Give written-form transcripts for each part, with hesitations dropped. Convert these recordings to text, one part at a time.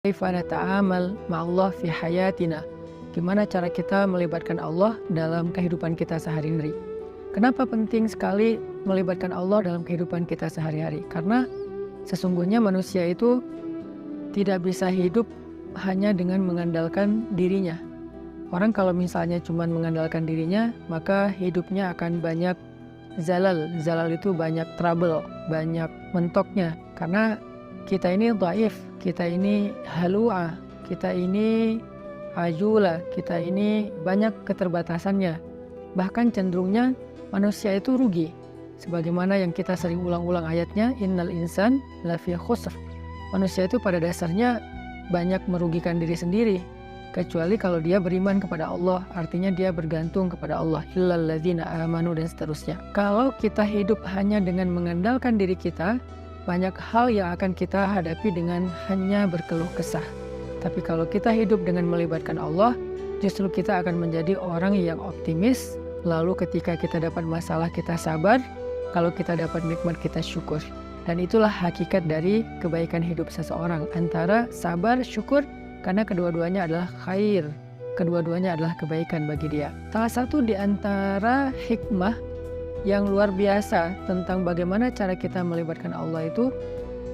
Kaifa nata'amal ma'allah fi hayatina. Gimana cara kita melibatkan Allah dalam kehidupan kita sehari-hari. Kenapa penting sekali melibatkan Allah dalam kehidupan kita sehari-hari? Karena sesungguhnya manusia itu tidak bisa hidup hanya dengan mengandalkan dirinya. Orang kalau misalnya cuma mengandalkan dirinya, maka hidupnya akan banyak zalal. Zalal itu banyak trouble, banyak mentoknya. Karena kita ini dhaif, kita ini halu'ah, kita ini ajula, kita ini banyak keterbatasannya. Bahkan cenderungnya manusia itu rugi. Sebagaimana yang kita sering ulang-ulang ayatnya, innal insan lafi khusr. Manusia itu pada dasarnya banyak merugikan diri sendiri. Kecuali kalau dia beriman kepada Allah, artinya dia bergantung kepada Allah. Illal ladzina amanu dan seterusnya. Kalau kita hidup hanya dengan mengandalkan diri kita, banyak hal yang akan kita hadapi dengan hanya berkeluh kesah. Tapi kalau kita hidup dengan melibatkan Allah, justru kita akan menjadi orang yang optimis. Lalu ketika kita dapat masalah kita sabar, kalau kita dapat nikmat kita syukur. Dan itulah hakikat dari kebaikan hidup seseorang, antara sabar, syukur, karena kedua-duanya adalah khair, kedua-duanya adalah kebaikan bagi dia. Salah satu di antara hikmah yang luar biasa tentang bagaimana cara kita melibatkan Allah itu,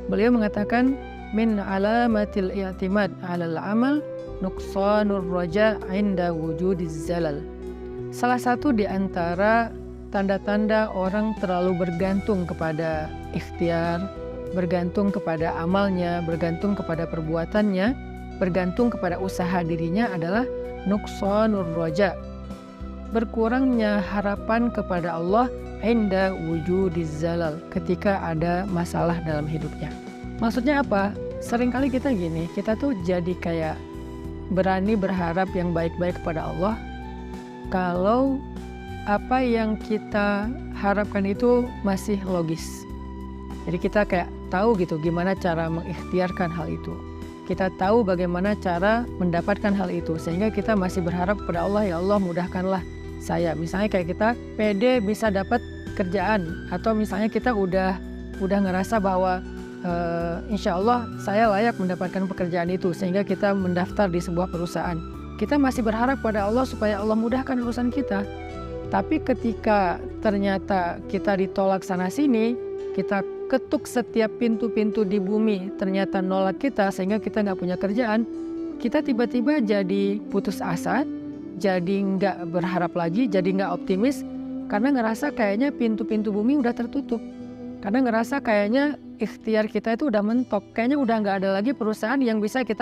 beliau mengatakan min alamatil i'timad 'alal amal nuqsanur raja 'inda wujudiz zalal. Salah satu di antara tanda-tanda orang terlalu bergantung kepada ikhtiar, bergantung kepada amalnya, bergantung kepada perbuatannya, bergantung kepada usaha dirinya adalah nuqsanur raja, berkurangnya harapan kepada Allah inda wujudiz zalal, ketika ada masalah dalam hidupnya. Maksudnya apa? Seringkali kita gini, kita tuh jadi kayak berani berharap yang baik-baik kepada Allah kalau apa yang kita harapkan itu masih logis. Jadi kita kayak tahu gitu gimana cara mengikhtiarkan hal itu. Kita tahu bagaimana cara mendapatkan hal itu, sehingga kita masih berharap kepada Allah, ya Allah mudahkanlah saya. Misalnya kayak kita pede bisa dapat kerjaan, atau misalnya kita udah ngerasa bahwa insya Allah saya layak mendapatkan pekerjaan itu, sehingga kita mendaftar di sebuah perusahaan. Kita masih berharap pada Allah supaya Allah mudahkan urusan kita. Tapi ketika ternyata kita ditolak sana sini, kita ketuk setiap pintu-pintu di bumi, ternyata nolak kita sehingga kita nggak punya kerjaan, kita tiba-tiba jadi putus asa, jadi nggak berharap lagi, jadi nggak optimis, karena ngerasa kayaknya pintu-pintu bumi udah tertutup. Karena ngerasa kayaknya ikhtiar kita itu udah mentok, kayaknya udah nggak ada lagi perusahaan yang bisa kita